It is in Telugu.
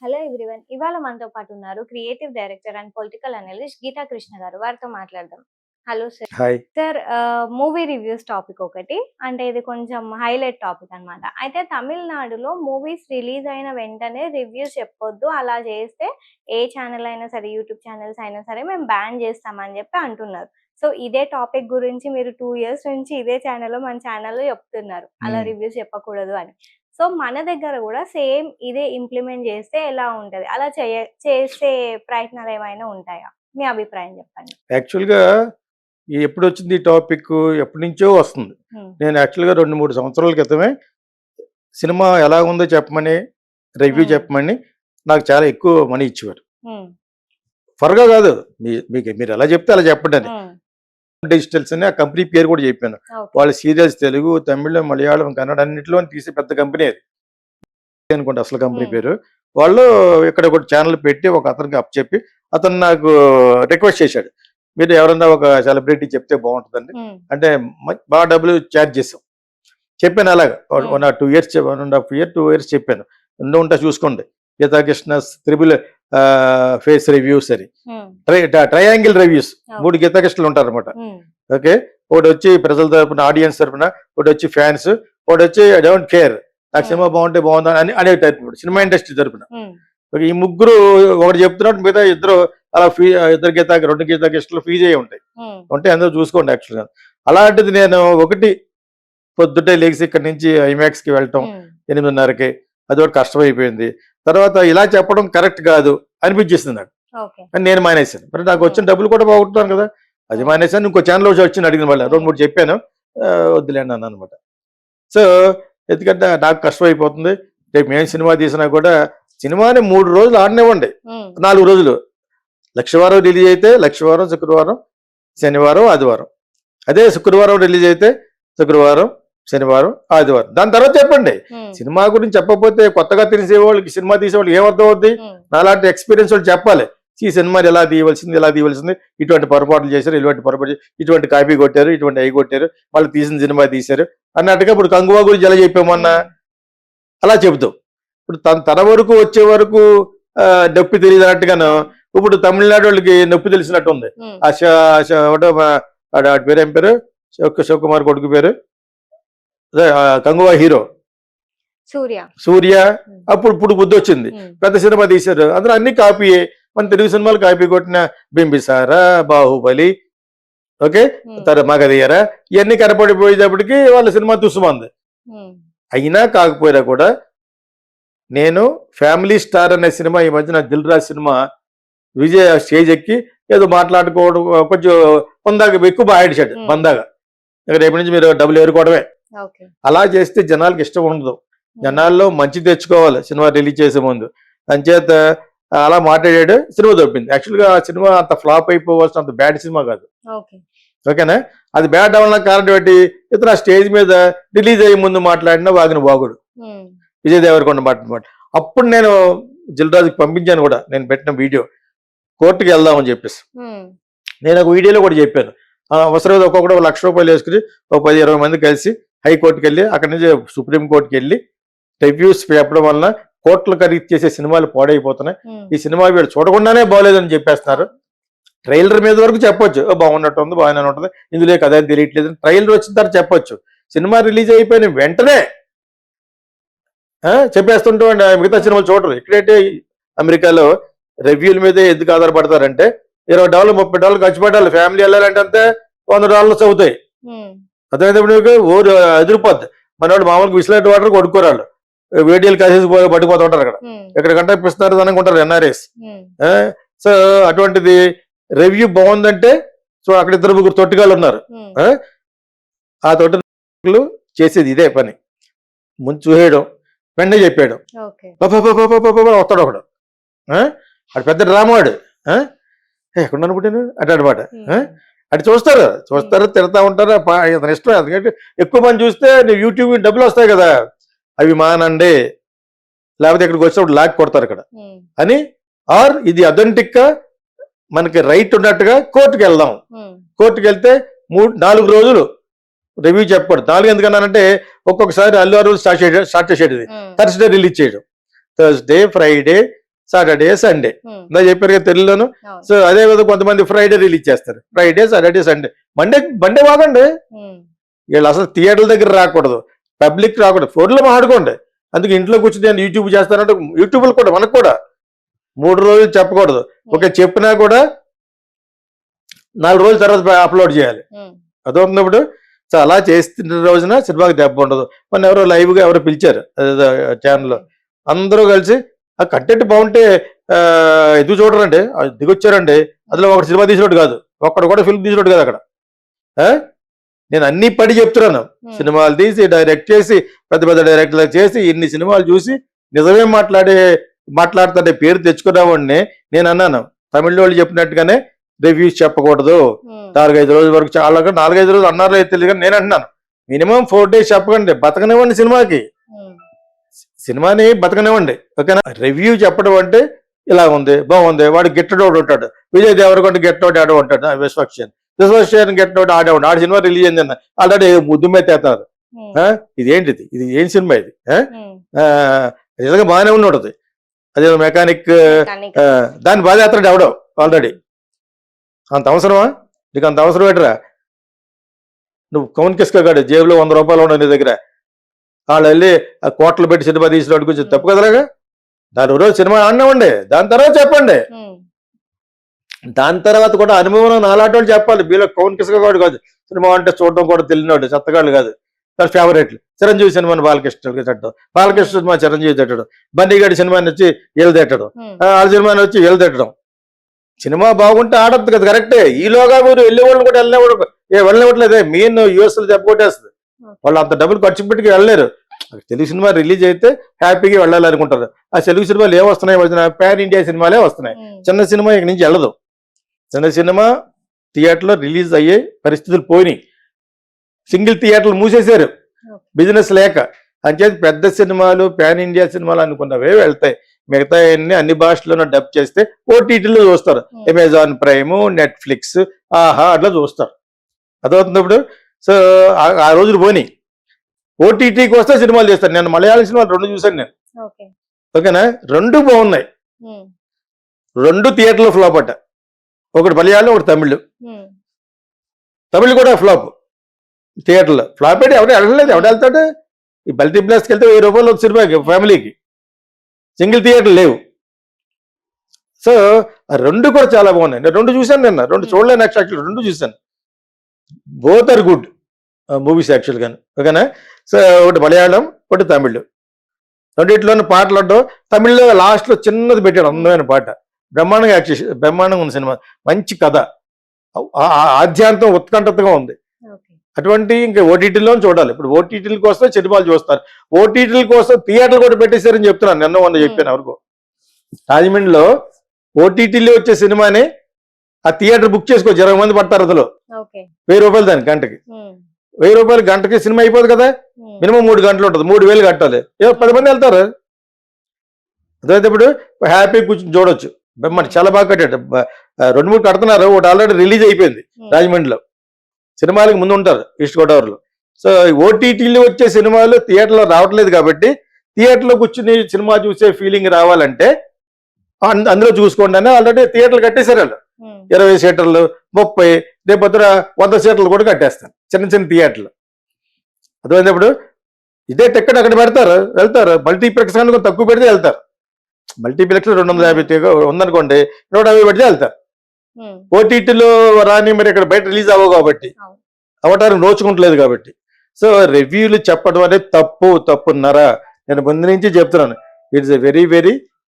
Hello everyone. ఇవాళ మనతో పాటు ఉన్నారు creative director and political analyst Geetha Krishna గారు. వారితో మాట్లాడదాం. Hello sir. Hi. Sir movie reviews topic ఒకటి. అంటే ఇది కొంచెం హైలైట్ టాపిక్ అన్నమాట. అయితే తమిళనాడులో మూవీస్ రిలీజ్ అయిన వెంటనే రివ్యూస్ చెప్పొద్దు. అలా చేస్తే ఏ ఛానల్ అయినా సరే, యూట్యూబ్ ఛానల్స్ అయినా సరే మేము బ్యాన్ చేస్తామని చెప్పి అంటున్నారు. సో ఇదే టాపిక్ గురించి మీరు 2 ఇయర్స్ నుంచి ఇదే ఛానల్‌లో మన ఛానల్‌లో చెప్తున్నారు. అలా రివ్యూస్ చెప్పకూడదు అని. సో మన దగ్గర కూడా సేమ్ ఇదే ఇంప్లిమెంట్ చేస్తే ఎలా ఉంటది? అలా చేసే ప్రయత్నాలు ఏమైనా ఉంటాయా? మీ అభిప్రాయం చెప్పండి. యాక్చువల్‌గా ఎప్పుడొచ్చింది ఈ టాపిక్ ఎప్పటినుంచో వస్తుంది. నేను యాక్చువల్‌గా 2, 3 సంవత్సరాల క్రితమే సినిమా ఎలా ఉందో చెప్పమని, రివ్యూ చెప్పమని నాకు చాలా ఎక్కువ మనీ ఇచ్చేవారు. ఫర్‌గా కాదు. మీరు ఎలా చెప్తే అలా చెప్పండి అని. డిజిటల్స్ అని ఆ కంపెనీ పేరు కూడా చెప్పాను. వాళ్ళ సీరియల్స్ తెలుగు, తమిళ్, మలయాళం, కన్నడ అన్నింటిలో తీసే పెద్ద కంపెనీ అది అనుకోండి అసలు కంపెనీ పేరు. వాళ్ళు ఇక్కడ ఒక ఛానల్ పెట్టి ఒక అతనికి అప్పచెప్పి అతను నాకు రిక్వెస్ట్ చేశాడు. మీరు ఎవరన్నా ఒక సెలబ్రిటీ చెప్తే బాగుంటుందండి అంటే బాగా డబ్బులు ఛార్జ్ చేసాం. చెప్పాను అలాగా 2 ఇయర్స్ 1.5 ఇయర్ 2 ఇయర్స్ చెప్పాను. ఉంటా చూసుకోండి. గీతాకృష్ణ త్రిబుల్ ఫేస్ రివ్యూస్ అని ట్రయాంగిల్ రివ్యూస్ 3 గీతాకృష్ణలు ఉంటారు అనమాట. ఓకే, ఒకటి వచ్చి ప్రజల తరపున ఆడియన్స్ తరపున, ఒకటి వచ్చి ఫ్యాన్స్, ఒకటి వచ్చి ఐ డోంట్ కేర్ నాకు సినిమా బాగుంటే బాగుందా అని అనే టైప్ సినిమా ఇండస్ట్రీ తరపున. ఈ ముగ్గురు ఒకటి చెప్తున్నట్టు మిగతా ఇద్దరు అలా ఇద్దరు 2 గీతాకృష్ణలు ఫీజ్ అయ్యి ఉంటాయి. ఉంటే అందరూ చూసుకోండి. యాక్చువల్గా అలాంటిది నేను ఒకటి పొద్దుటే లేచి ఇక్కడి నుంచి ఐమాక్స్కి వెళ్ళటం 8:30కి, అది ఒకటి కష్టమైపోయింది. తర్వాత ఇలా చెప్పడం కరెక్ట్ కాదు అనిపించేసింది నాకు. నేను మానేశాను. మరి నాకు వచ్చిన డబ్బులు కూడా బాగుంటున్నాను కదా, అది మానేశాను. ఇంకో ఛానల్ వచ్చి అడిగిన వాళ్ళు 2-3 చెప్పాను, వద్దులేండి అన్న అనమాట. సో ఎందుకంటే నాకు కష్టం అయిపోతుంది. రేపు మేము సినిమా తీసినా కూడా సినిమాని 3 రోజులు ఆడనివ్వండి, 4 రోజులు. లక్షవారం రిలీజ్ అయితే లక్షవారం, శుక్రవారం, శనివారం, ఆదివారం. అదే శుక్రవారం రిలీజ్ అయితే శుక్రవారం, శనివారం, ఆదివారం. దాని తర్వాత చెప్పండి. సినిమా గురించి చెప్పకపోతే కొత్తగా తెలిసే వాళ్ళకి, సినిమా తీసేవాళ్ళకి ఏమర్థం అవుద్ది? నాలాంటి ఎక్స్పీరియన్స్ వాళ్ళు చెప్పాలి. ఈ సినిమాని ఎలా తీయవలసింది, ఇటువంటి పొరపాట్లు చేశారు, ఇటువంటి కాపీ కొట్టారు, ఇటువంటి అవి కొట్టారు, వాళ్ళు తీసిన సినిమా తీశారు అన్నట్టుగా. ఇప్పుడు కంగువా గురించి ఎలా చెప్పామన్నా అలా చెబుతాం. ఇప్పుడు తన వరకు వచ్చే వరకు నొప్పి తెలియదు అన్నట్టుగాను ఇప్పుడు తమిళనాడు వాళ్ళకి నొప్పి తెలిసినట్టు ఉంది. పేరేం పేరు, శివకుమార్ కొడుకు పేరు, కంగువా హీరో సూర్య. ఇప్పుడు బుద్ధి వచ్చింది, పెద్ద సినిమా తీశారు. అందులో అన్ని కాపీయే. మన తెలుగు సినిమాలు కాపీ కొట్టిన బింబిసారా, బాహుబలి, ఓకే, మగధీర, ఇవన్నీ కనపడిపోయేటప్పటికి వాళ్ళ సినిమా తుసుమంది. అయినా కాకపోయినా కూడా నేను ఫ్యామిలీ స్టార్ అనే సినిమా ఈ మధ్యన దిల్ రాజు సినిమా విజయ్ స్టేజ్ ఎక్కి ఏదో మాట్లాడుకోవడం కొంచెం పొందాక ఎక్కువ బాగా ఆడిచాడు బందాగా. రేపు నుంచి మీరు డబ్బులు ఏరుకోవడమే. అలా చేస్తే జనాలకి ఇష్టం ఉండదు. జనాల్లో మంచి తెచ్చుకోవాలి సినిమా రిలీజ్ చేసే ముందు. అంచేత అలా మాట్లాడాడు, సినిమా దొబ్బింది. యాక్చువల్గా ఆ సినిమా అంత ఫ్లాప్ అయిపోవాల్సిన అంత బ్యాడ్ సినిమా కాదు. ఓకేనా, అది బ్యాడ్ అవ్వడానికి కారణం ఏంటి? ఇతను ఆ స్టేజ్ మీద రిలీజ్ అయ్యే ముందు మాట్లాడిన వాగిన బాగుడు విజయ్ దేవరకొండ మాట. అప్పుడు నేను దిల్రాజుకి పంపించాను కూడా, నేను పెట్టిన వీడియో కోర్టుకి వెళ్దామని చెప్పేసి. నేను ఒక వీడియోలో కూడా చెప్పాను, అవసరం ఒక్కొక్కటి 1 లక్ష రూపాయలు వేసుకుని 10-20 మంది కలిసి హైకోర్టుకి వెళ్ళి అక్కడి నుంచి సుప్రీంకోర్టుకి వెళ్ళి రివ్యూస్ చెప్పడం వలన కోర్టులు ఖరీదు చేసే సినిమాలు పాడైపోతున్నాయి. ఈ సినిమా వీళ్ళు చూడకుండానే బాగోలేదని చెప్పేస్తున్నారు. ట్రైలర్ మీద వరకు చెప్పొచ్చు, బాగున్నట్టు ఉంది, బాగానే ఉంటుంది, ఇందులో కథ తెలియట్లేదు. ట్రైలర్ వచ్చిన తర్వాత చెప్పొచ్చు. సినిమా రిలీజ్ అయిపోయిన వెంటనే చెప్పేస్తుంటూ మిగతా సినిమాలు చూడరు. ఇక్కడైతే అమెరికాలో రివ్యూల మీదే ఎందుకు ఆధారపడతారంటే $20, $30 ఖర్చు పెట్టాలి. ఫ్యామిలీ వెళ్ళాలంటే అంతే $100 అవుతాయి. అర్థమైతే ఊరు ఎదిరిపోద్ది. మన వాళ్ళు మామూలుగా విసిలేట్ వాటర్ కొడుకోరాళ్ళు వేడియలు కాసేసి పట్టుకుపోతుంటారు. ఇక్కడ గంట ఇప్పిస్తున్నారు అనుకుంటారు ఎన్ఆర్ఎస్. సో అటువంటిది రివ్యూ బాగుందంటే, సో అక్కడ 2-3 తొట్టిగాళ్ళు ఉన్నారు. ఆ తొట్టిలు చేసేది ఇదే పని. ముందు చూసేయడం, వెంటనే చెప్పాడు, వస్తాడు ఒకడు, అది పెద్ద డ్రామా వాడు, ఎక్కడ అనుకుంటాను అటు అనమాట. అటు చూస్తారు తిడతా ఉంటారు. అతని ఇష్టం. ఎందుకంటే ఎక్కువ మంది చూస్తే యూట్యూబ్ డబ్బులు వస్తాయి కదా, అవి మానండి, లేకపోతే ఇక్కడికి వచ్చినప్పుడు లాక్ కొడతారు ఇక్కడ అని. ఆర్ ఇది అథెంటిక్ గా మనకి రైట్ ఉన్నట్టుగా కోర్టుకు వెళ్దాం. కోర్టుకు వెళ్తే 3-4 రోజులు రివ్యూ చెప్పకూడదు. 4 ఎందుకన్నానంటే ఒక్కొక్కసారి అల్లు అరుణ్ స్టార్ట్ చేసేది థర్స్డే రిలీజ్ చేయడం. థర్స్డే, ఫ్రైడే, సాటర్డే సండే ఇందా చెప్పారు కదా తెలుగులోను. అవును. సో అదే విధంగా కొంతమంది ఫ్రైడే రిలీజ్ చేస్తారు, ఫ్రైడే సాటర్డే సండే. మండే వాగండి, వీళ్ళు అసలు థియేటర్ల దగ్గర రాకూడదు, పబ్లిక్ రాకూడదు, ఫోన్లో మాట్లాడుకోండి. అందుకే ఇంట్లో కూర్చొని నేను యూట్యూబ్ చేస్తానంటే యూట్యూబ్లో కూడా మనకు కూడా 3 రోజులు చెప్పకూడదు. ఓకే చెప్పినా కూడా 4 రోజుల తర్వాత అప్లోడ్ చేయాలి. అదవుతున్నప్పుడు సో అలా చేస్తున్న రోజున సినిమాకి దెబ్బ ఉండదు. మన ఎవరో లైవ్గా ఎవరో పిలిచారు ఛానల్లో, అందరూ కలిసి ఆ కంటెంట్ బాగుంటే ఎదుగు చూడరండి, దిగొచ్చారండి. అందులో ఒకటి సినిమా తీసినట్టు కాదు, ఒక్కడు కూడా ఫిల్మ్ తీసినట్టు కాదు అక్కడ. నేను అన్ని పడి చెప్తున్నాను, సినిమాలు తీసి డైరెక్ట్ చేసి పెద్ద పెద్ద డైరెక్టర్లు చేసి ఇన్ని సినిమాలు చూసి నిజమే మాట్లాడుతుంటే పేరు తెచ్చుకున్నావాడిని. నేను అన్నాను తమిళ వాళ్ళు చెప్పినట్టుగానే రివ్యూస్ చెప్పకూడదు, 4-5 రోజుల వరకు, చాలా 4-5 రోజులు అన్నారో తెలియదు కానీ నేను అంటున్నాను మినిమం 4 days చెప్పకండి, బతకనివ్వండి సినిమాని బతకనివ్వండి. ఓకేనా? రివ్యూ చెప్పడం అంటే ఇలా ఉంది బాగుంది, వాడు గెట్టడోడు ఉంటాడు, విజయ్ దేవరకొండ గెట్టోడు ఆడ ఉంటాడు, విశ్వక్సేన్ గెట్టోడు ఆడేవాడు, ఆడ సినిమా రిలీజ్ అయింది ఆల్రెడీ ముద్దు మీద తేతారు. ఇదేంటిది, ఇది ఏం సినిమా ఇది? నిజంగా బాగానే ఉన్నది, అదే మెకానిక్ దాన్ని బాగా చేస్తాడు ఎవడో ఆల్రెడీ. అంత అవసరమా నీకు? అంత అవసరం ఏంటరా? నువ్వు కౌన్ కిస్కాడు జేబులో 100 రూపాయలు ఉండవు నీ దగ్గర, వాళ్ళు వెళ్ళి ఆ కోట్లు పెట్టి సినిమా తీసినట్టు కొంచెం తప్పు కదలాగా. దాని రోజు సినిమా ఆడినామండి, దాని తర్వాత చెప్పండి, దాని తర్వాత కూడా అనుభవం నాలాంటి వాళ్ళు చెప్పాలి. మీలో కౌన్ కిస్కాడు కాదు, సినిమా అంటే చూడడం కూడా తెలియనివాడు, చెత్తగాళ్ళు కాదు. తన ఫేవరెట్లు చిరంజీవి సినిమాని బాలకృష్ణ తిట్టడం, బాలకృష్ణ సినిమా చిరంజీవి తిట్టడం, బన్నీగాడి సినిమాని వచ్చి వీళ్ళు తిట్టడం, వాళ్ళ సినిమాని వచ్చి వీళ్ళు తిట్టడం. సినిమా బాగుంటే ఆడద్దు కదా, కరెక్టే. ఈలోగా మీరు వెళ్ళేవాళ్ళు కూడా వెళ్ళనివ్వట్లేదే, మెయిన్ యూఎస్ లో దెబ్బకొట్టేస్తుంది. వాళ్ళు అంత డబ్బులు ఖర్చు పెట్టుకు వెళ్ళలేరు. తెలుగు సినిమా రిలీజ్ అయితే హ్యాపీగా వెళ్ళాలనుకుంటారు. ఆ తెలుగు సినిమాలు ఏమొస్తున్నాయి, పాన్ ఇండియా సినిమాలే వస్తున్నాయి. చిన్న సినిమా ఇక నుంచి వెళ్ళదు. చిన్న సినిమా థియేటర్లో రిలీజ్ అయ్యే పరిస్థితులు పోయినాయి, సింగిల్ థియేటర్లు మూసేశారు బిజినెస్ లేక. అంచేది పెద్ద సినిమాలు పాన్ ఇండియా సినిమాలు అనుకున్నవే వెళ్తాయి, మిగతా అన్ని భాషల్లోనూ డబ్ చేస్తే ఓటీటీలో చూస్తారు, అమెజాన్ ప్రైమ్, నెట్ఫ్లిక్స్, ఆహా అట్లా చూస్తారు. అదవుతున్నప్పుడు సో ఆ రోజులు పోనీ ఓటీటీకి వస్తే సినిమాలు చేస్తారు. నేను మలయాళం సినిమాలు 2 చూసాను నేను, ఓకేనా? 2 బాగున్నాయి, 2 థియేటర్లో ఫ్లాప్ అట్ట. ఒకటి మలయాళం, ఒకటి తమిళ్ కూడా ఫ్లాప్. థియేటర్లో ఫ్లాప్ అయితే వెళ్ళలేదు, వెళ్తాడు. ఈ మల్టీప్లెక్స్కి వెళ్తే 1000 రూపాయలు ఒక సినిమాకి ఫ్యామిలీకి, సింగిల్ థియేటర్ లేవు. సో ఆ 2 కూడా చాలా బాగున్నాయి. నేను 2 చూశాను నిన్న, 2 చూడలేను యాక్చువల్, 2 చూశాను. Both are good movies actual గాను, ఓకేనా? సో ఒకటి మలయాళం, ఒకటి తమిళ్. రెండిట్లోనే పాటలు ఉండవు. తమిళ్లో లాస్ట్లో చిన్నది పెట్టాడు, అందమైన పాట, బ్రహ్మాండంగా యాక్ట్ చేసి, బ్రహ్మాండంగా ఉంది సినిమా, మంచి కథ, ఆద్యాంతం ఉత్కంఠతగా ఉంది. అటువంటి ఇంకా ఓటీటీలో చూడాలి. ఇప్పుడు ఓటీటీల కోసం సినిమాలు చూస్తారు, ఓటీటీల కోసం థియేటర్లు కూడా పెట్టేశారని చెప్తున్నాను. మొన్న చెప్పాను ఎవరికో, రాజమండ్రిలో ఓటీటీలో వచ్చే సినిమాని ఆ థియేటర్ బుక్ చేసుకోవచ్చు, 20 మంది పడతారు, అందులో 1000 రూపాయలు దాని గంటకి. 1000 రూపాయలు గంటకి సినిమా అయిపోదు కదా, మినిమం 3 గంటలు ఉంటుంది, 3000 కట్టాలి, 10 మంది వెళ్తారు. అదైతే ఇప్పుడు హ్యాపీ కూర్చొని చూడొచ్చు. మరి చాలా బాగా కట్టాడు, 2-3 కడుతున్నారు, ఒకటి ఆల్రెడీ రిలీజ్ అయిపోయింది రాజమండ్రిలో. సినిమాలకు ముందు ఉంటారు ఈస్ట్ గోదావరిలో. సో ఓటీటీలో వచ్చే సినిమాలు థియేటర్లో రావట్లేదు కాబట్టి థియేటర్లో కూర్చుని సినిమా చూసే ఫీలింగ్ రావాలంటే అందులో చూసుకోండి అని ఆల్రెడీ థియేటర్లు కట్టేశారు వాళ్ళు. 20 సీటర్లు, 30, రేపు 100 సీటర్లు కూడా కట్టేస్తారు చిన్న చిన్న థియేటర్లు. అర్థమైనప్పుడు ఇదే టికెట్ అక్కడ పెడతారు, వెళ్తారు. మల్టీప్లెక్స్ కనుక తక్కువ పెడితే వెళ్తారు. మల్టీప్లెక్స్ 250 ఉందనుకోండి, 150 పెడితే వెళ్తారు. ఓటీటీలో రాని మరి ఇక్కడ బయట రిలీజ్ అవ్వవు కాబట్టి, అవటానికి నోచుకుంటలేదు కాబట్టి. సో రివ్యూలు చెప్పడం అనేది తప్పున్నర. నేను ముందు నుంచి చెప్తున్నాను, ఇట్స్ ఎ వెరీ వెరీ